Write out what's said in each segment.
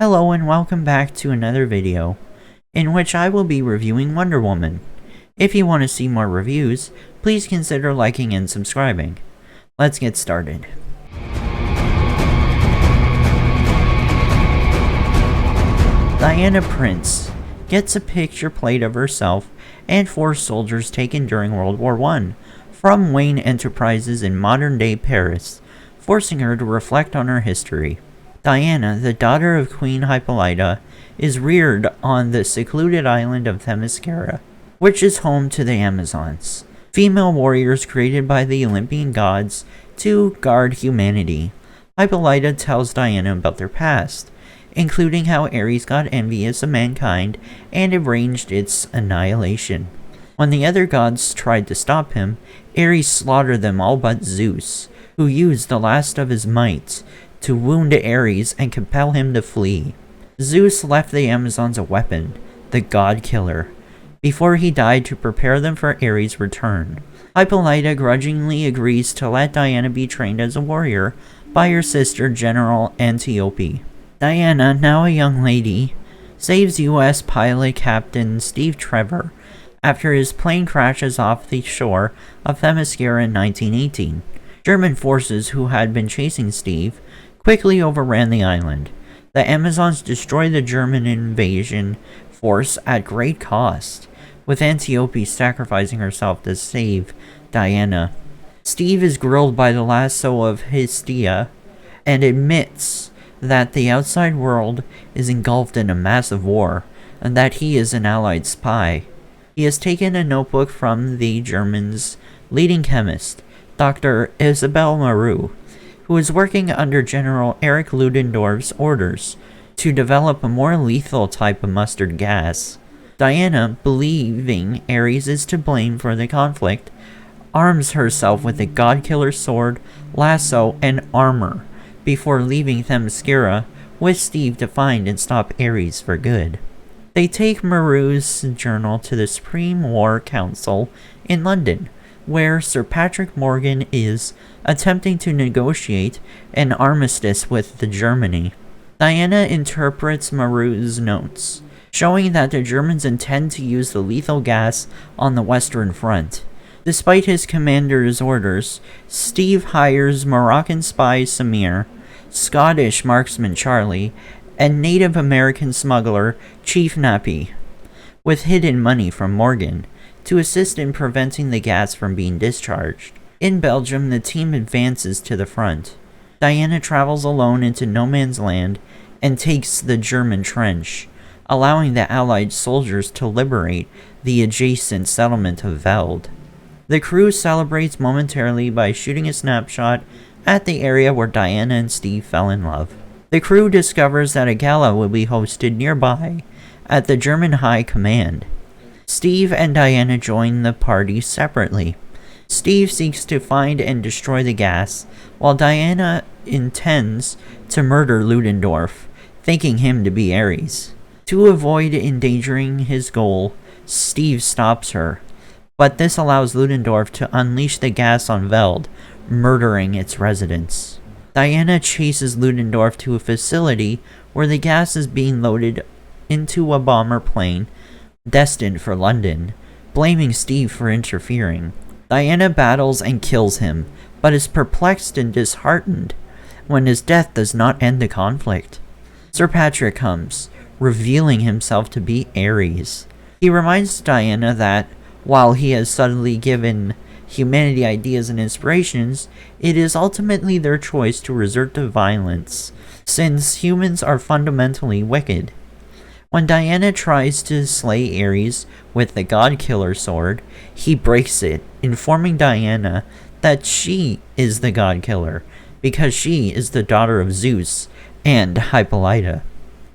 Hello and welcome back to another video, in which I will be reviewing Wonder Woman. If you want to see more reviews, please consider liking and subscribing. Let's get started. Diana Prince gets a picture plate of herself and 4 soldiers taken during World War I from Wayne Enterprises in modern-day Paris, forcing her to reflect on her history. Diana, the daughter of Queen Hippolyta, is reared on the secluded island of Themyscira, which is home to the Amazons, female warriors created by the Olympian gods to guard humanity. Hippolyta tells Diana about their past, including how Ares got envious of mankind and arranged its annihilation. When the other gods tried to stop him, Ares slaughtered them all but Zeus, who used the last of his might to wound Ares and compel him to flee. Zeus left the Amazons a weapon, the God Killer, before he died to prepare them for Ares' return. Hippolyta grudgingly agrees to let Diana be trained as a warrior by her sister General Antiope. Diana, now a young lady, saves U.S. pilot Captain Steve Trevor after his plane crashes off the shore of Themyscira in 1918. German forces who had been chasing Steve quickly overran the island. The Amazons destroy the German invasion force at great cost, with Antiope sacrificing herself to save Diana. Steve is grilled by the lasso of Hestia and admits that the outside world is engulfed in a massive war and that he is an Allied spy. He has taken a notebook from the Germans' leading chemist, Dr. Isabelle Marou, who is working under General Erich Ludendorff's orders to develop a more lethal type of mustard gas. Diana, believing Ares is to blame for the conflict, arms herself with a God-Killer sword, lasso, and armor before leaving Themyscira with Steve to find and stop Ares for good. They take Marou's journal to the Supreme War Council in London, where Sir Patrick Morgan is attempting to negotiate an armistice with Germany. Diana interprets Marou's notes, showing that the Germans intend to use the lethal gas on the Western Front. Despite his commander's orders, Steve hires Moroccan spy Samir, Scottish marksman Charlie, and Native American smuggler Chief Nappy, with hidden money from Morgan, to assist in preventing the gas from being discharged. In Belgium, the team advances to the front. Diana travels alone into no man's land and takes the German trench, allowing the Allied soldiers to liberate the adjacent settlement of Veld. The crew celebrates momentarily by shooting a snapshot at the area where Diana and Steve fell in love. The crew discovers that a gala will be hosted nearby at the German High Command. Steve and Diana join the party separately. Steve seeks to find and destroy the gas, while Diana intends to murder Ludendorff, thinking him to be Ares. To avoid endangering his goal, Steve stops her, but this allows Ludendorff to unleash the gas on Veld, murdering its residents. Diana chases Ludendorff to a facility where the gas is being loaded into a bomber plane destined for London, blaming Steve for interfering. Diana battles and kills him, but is perplexed and disheartened when his death does not end the conflict. Sir Patrick comes, revealing himself to be Ares. He reminds Diana that, while he has suddenly given humanity ideas and inspirations, it is ultimately their choice to resort to violence, since humans are fundamentally wicked. When Diana tries to slay Ares with the God-Killer sword, he breaks it, informing Diana that she is the God-Killer, because she is the daughter of Zeus and Hippolyta.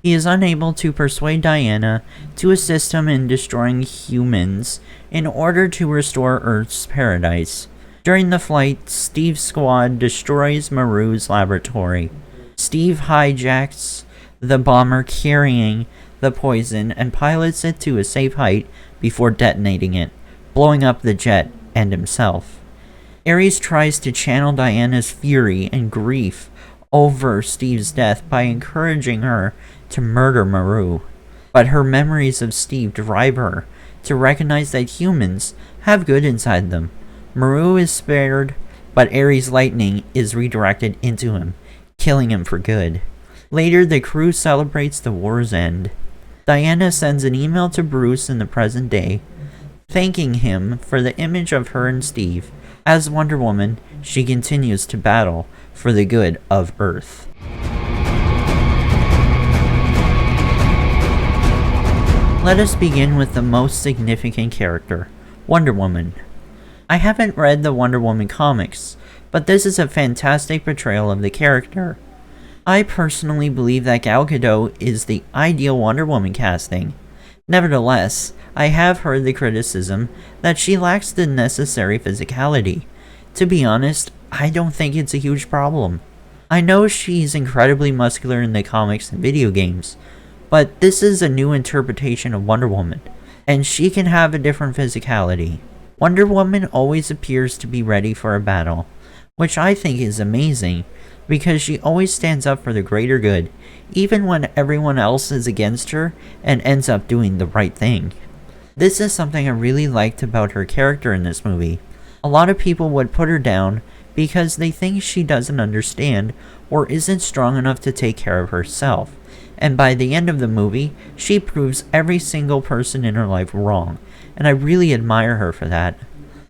He is unable to persuade Diana to assist him in destroying humans in order to restore Earth's paradise. During the flight, Steve's squad destroys Marou's laboratory. Steve hijacks the bomber carrying the poison and pilots it to a safe height before detonating it, blowing up the jet and himself. Ares tries to channel Diana's fury and grief over Steve's death by encouraging her to murder Maru. But her memories of Steve drive her to recognize that humans have good inside them. Maru is spared, but Ares' lightning is redirected into him, killing him for good. Later, the crew celebrates the war's end. Diana sends an email to Bruce in the present day, thanking him for the image of her and Steve. As Wonder Woman, she continues to battle for the good of Earth. Let us begin with the most significant character, Wonder Woman. I haven't read the Wonder Woman comics, but this is a fantastic portrayal of the character. I personally believe that Gal Gadot is the ideal Wonder Woman casting. Nevertheless, I have heard the criticism that she lacks the necessary physicality. To be honest, I don't think it's a huge problem. I know she's incredibly muscular in the comics and video games, but this is a new interpretation of Wonder Woman, and she can have a different physicality. Wonder Woman always appears to be ready for a battle, which I think is amazing, because she always stands up for the greater good, even when everyone else is against her and ends up doing the right thing. This is something I really liked about her character in this movie. A lot of people would put her down because they think she doesn't understand or isn't strong enough to take care of herself, and by the end of the movie, she proves every single person in her life wrong, and I really admire her for that.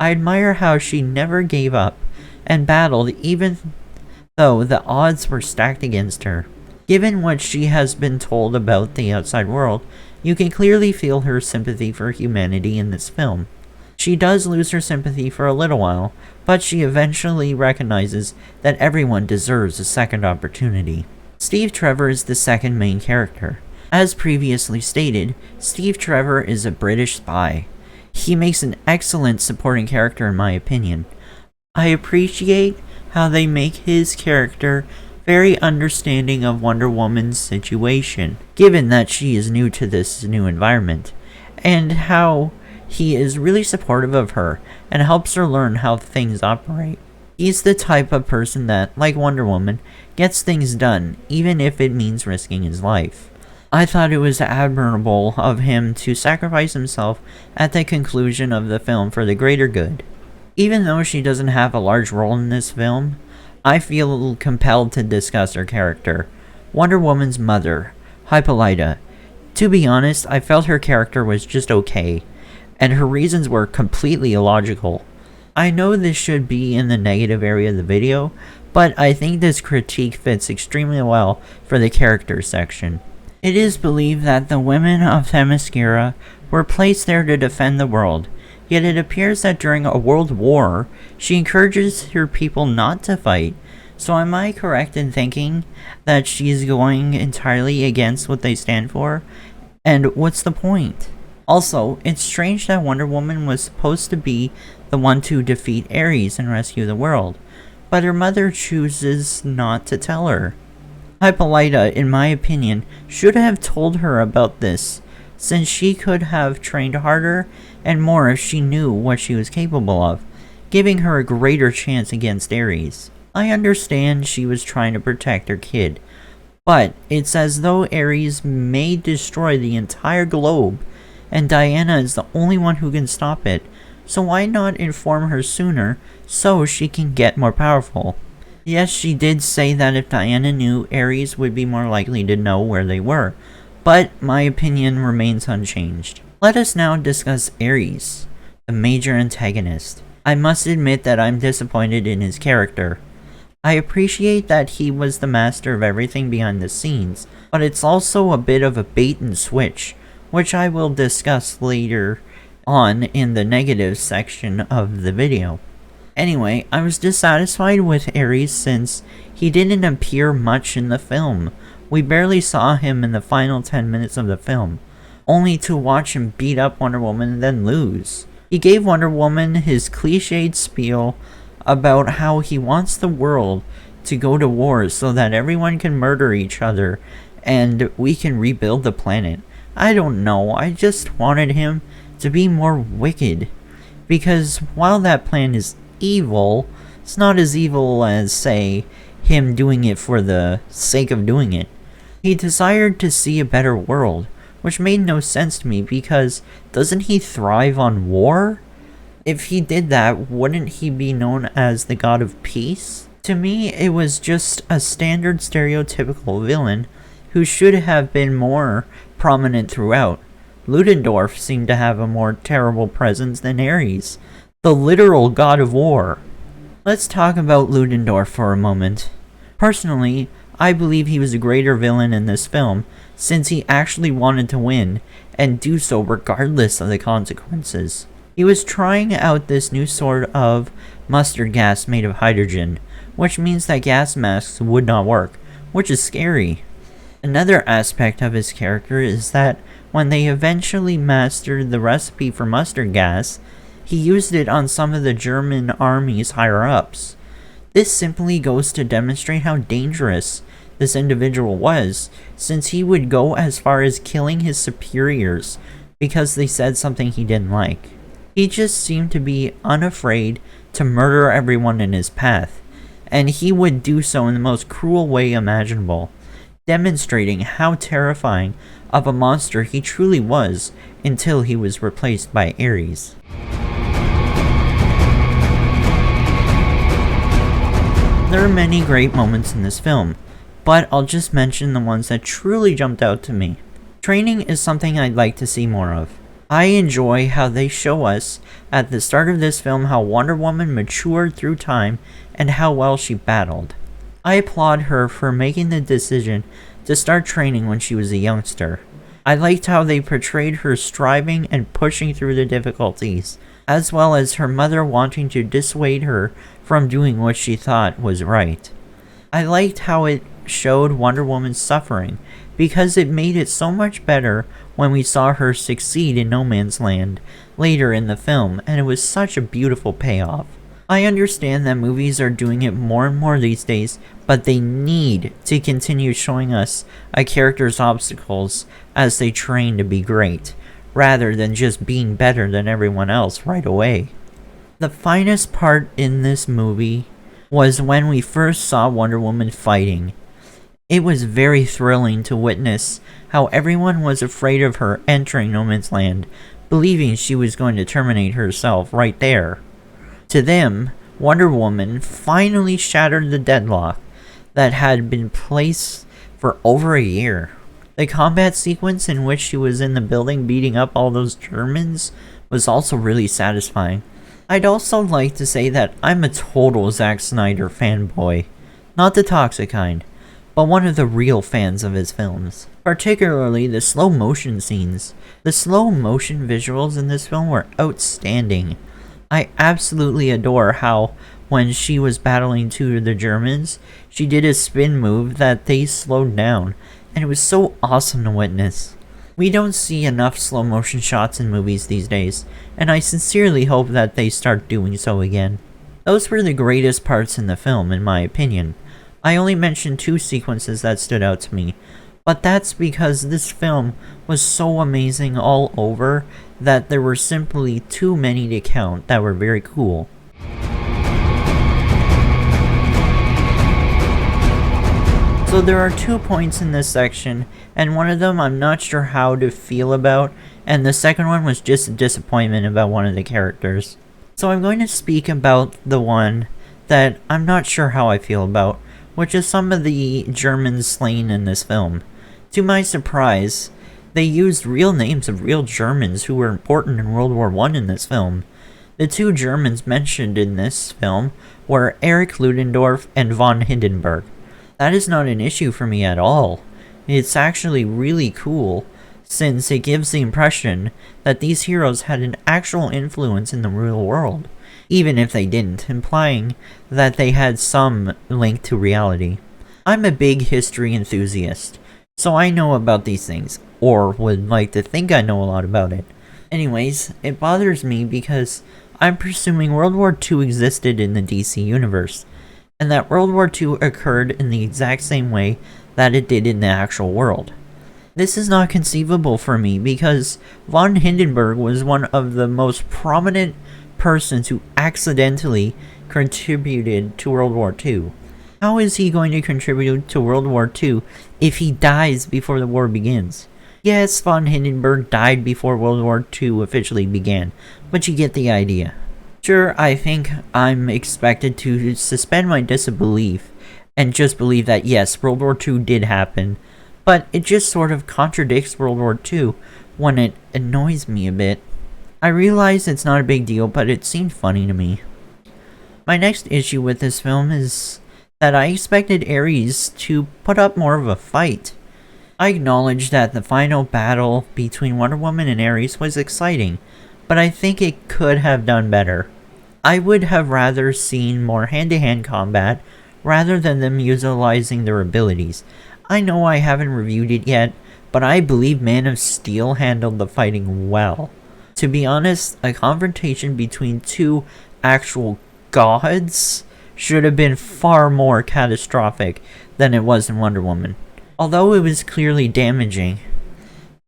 I admire how she never gave up and battled even though the odds were stacked against her. Given what she has been told about the outside world, you can clearly feel her sympathy for humanity in this film. She does lose her sympathy for a little while, but she eventually recognizes that everyone deserves a second opportunity. Steve Trevor is the second main character. As previously stated, Steve Trevor is a British spy. He makes an excellent supporting character in my opinion. I appreciate how they make his character very understanding of Wonder Woman's situation, given that she is new to this new environment, and how he is really supportive of her and helps her learn how things operate. He's the type of person that, like Wonder Woman, gets things done, even if it means risking his life. I thought it was admirable of him to sacrifice himself at the conclusion of the film for the greater good. Even though she doesn't have a large role in this film, I feel compelled to discuss her character, Wonder Woman's mother, Hippolyta. To be honest, I felt her character was just okay, and her reasons were completely illogical. I know this should be in the negative area of the video, but I think this critique fits extremely well for the character section. It is believed that the women of Themyscira were placed there to defend the world, yet it appears that during a world war, she encourages her people not to fight. So am I correct in thinking that she's going entirely against what they stand for? And what's the point? Also, it's strange that Wonder Woman was supposed to be the one to defeat Ares and rescue the world, but her mother chooses not to tell her. Hippolyta, in my opinion, should have told her about this, since she could have trained harder and more if she knew what she was capable of, giving her a greater chance against Ares. I understand she was trying to protect her kid, but it's as though Ares may destroy the entire globe, and Diana is the only one who can stop it, so why not inform her sooner so she can get more powerful? Yes, she did say that if Diana knew, Ares would be more likely to know where they were, but my opinion remains unchanged. Let us now discuss Ares, the major antagonist. I must admit that I'm disappointed in his character. I appreciate that he was the master of everything behind the scenes, but it's also a bit of a bait and switch, which I will discuss later on in the negative section of the video. Anyway, I was dissatisfied with Ares since he didn't appear much in the film. We barely saw him in the final 10 minutes of the film, only to watch him beat up Wonder Woman and then lose. He gave Wonder Woman his cliched spiel about how he wants the world to go to war so that everyone can murder each other and we can rebuild the planet. I don't know, I just wanted him to be more wicked, because while that plan is evil, it's not as evil as, say, him doing it for the sake of doing it. He desired to see a better world, which made no sense to me because doesn't he thrive on war? If he did that, wouldn't he be known as the god of peace? To me, it was just a standard stereotypical villain who should have been more prominent throughout. Ludendorff seemed to have a more terrible presence than Ares, the literal god of war. Let's talk about Ludendorff for a moment. Personally, I believe he was a greater villain in this film, since he actually wanted to win, and do so regardless of the consequences. He was trying out this new sort of mustard gas made of hydrogen, which means that gas masks would not work, which is scary. Another aspect of his character is that when they eventually mastered the recipe for mustard gas, he used it on some of the German army's higher-ups. This simply goes to demonstrate how dangerous this individual was, since he would go as far as killing his superiors because they said something he didn't like. He just seemed to be unafraid to murder everyone in his path, and he would do so in the most cruel way imaginable, demonstrating how terrifying of a monster he truly was until he was replaced by Ares. There are many great moments in this film, but I'll just mention the ones that truly jumped out to me. Training is something I'd like to see more of. I enjoy how they show us at the start of this film how Wonder Woman matured through time and how well she battled. I applaud her for making the decision to start training when she was a youngster. I liked how they portrayed her striving and pushing through the difficulties, as well as her mother wanting to dissuade her from doing what she thought was right. I liked how it showed Wonder Woman's suffering, because it made it so much better when we saw her succeed in No Man's Land later in the film, and it was such a beautiful payoff. I understand that movies are doing it more and more these days, but they need to continue showing us a character's obstacles as they train to be great, rather than just being better than everyone else right away. The finest part in this movie was when we first saw Wonder Woman fighting. It was very thrilling to witness how everyone was afraid of her entering No Man's Land, believing she was going to terminate herself right there. To them, Wonder Woman finally shattered the deadlock that had been placed for over a year. The combat sequence in which she was in the building beating up all those Germans was also really satisfying. I'd also like to say that I'm a total Zack Snyder fanboy. Not the toxic kind, but one of the real fans of his films. Particularly the slow motion scenes. The slow motion visuals in this film were outstanding. I absolutely adore how, when she was battling two of the Germans, she did a spin move that they slowed down, and it was so awesome to witness. We don't see enough slow motion shots in movies these days, and I sincerely hope that they start doing so again. Those were the greatest parts in the film, in my opinion. I only mentioned two sequences that stood out to me, but that's because this film was so amazing all over that there were simply too many to count that were very cool. So there are 2 points in this section, and one of them I'm not sure how to feel about, and the second one was just a disappointment about one of the characters. So I'm going to speak about the one that I'm not sure how I feel about, which is some of the Germans slain in this film. To my surprise, they used real names of real Germans who were important in World War I in this film. The two Germans mentioned in this film were Erich Ludendorff and von Hindenburg. That is not an issue for me at all. It's actually really cool, since it gives the impression that these heroes had an actual influence in the real world, even if they didn't, implying that they had some link to reality. I'm a big history enthusiast, so I know about these things, or would like to think I know a lot about it. Anyways, it bothers me because I'm presuming World War II existed in the DC universe, and that World War II occurred in the exact same way that it did in the actual world. This is not conceivable for me because von Hindenburg was one of the most prominent persons who accidentally contributed to World War II. How is he going to contribute to World War II if he dies before the war begins? Yes, von Hindenburg died before World War II officially began, but you get the idea. Sure, I think I'm expected to suspend my disbelief and just believe that yes, World War II did happen, but it just sort of contradicts World War II when it annoys me a bit. I realize it's not a big deal, but it seemed funny to me. My next issue with this film is that I expected Ares to put up more of a fight. I acknowledge that the final battle between Wonder Woman and Ares was exciting, but I think it could have done better. I would have rather seen more hand-to-hand combat rather than them utilizing their abilities. I know I haven't reviewed it yet, but I believe Man of Steel handled the fighting well. To be honest, a confrontation between two actual gods should have been far more catastrophic than it was in Wonder Woman. Although it was clearly damaging,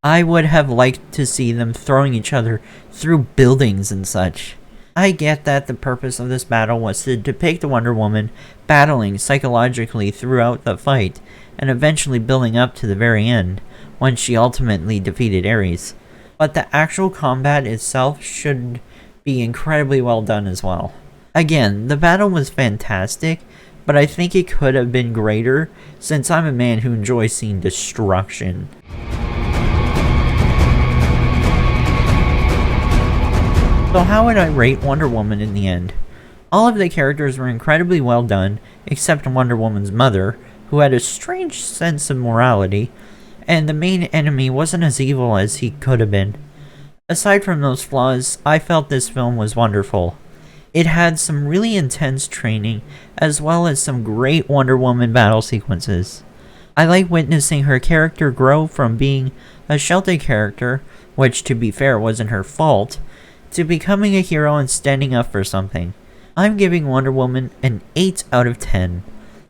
I would have liked to see them throwing each other through buildings and such. I get that the purpose of this battle was to depict Wonder Woman battling psychologically throughout the fight, and eventually building up to the very end, when she ultimately defeated Ares. But the actual combat itself should be incredibly well done as well. Again, the battle was fantastic, but I think it could have been greater, since I'm a man who enjoys seeing destruction. So how would I rate Wonder Woman in the end? All of the characters were incredibly well done, except Wonder Woman's mother, who had a strange sense of morality, and the main enemy wasn't as evil as he could have been. Aside from those flaws, I felt this film was wonderful. It had some really intense training, as well as some great Wonder Woman battle sequences. I like witnessing her character grow from being a sheltered character, which to be fair wasn't her fault, to becoming a hero and standing up for something. I'm giving Wonder Woman an 8 out of 10.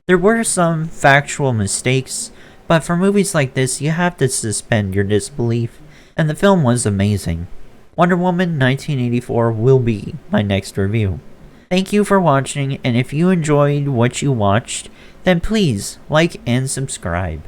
There were some factual mistakes, but for movies like this you have to suspend your disbelief, and the film was amazing. Wonder Woman 1984 will be my next review. Thank you for watching, and if you enjoyed what you watched, then please like and subscribe.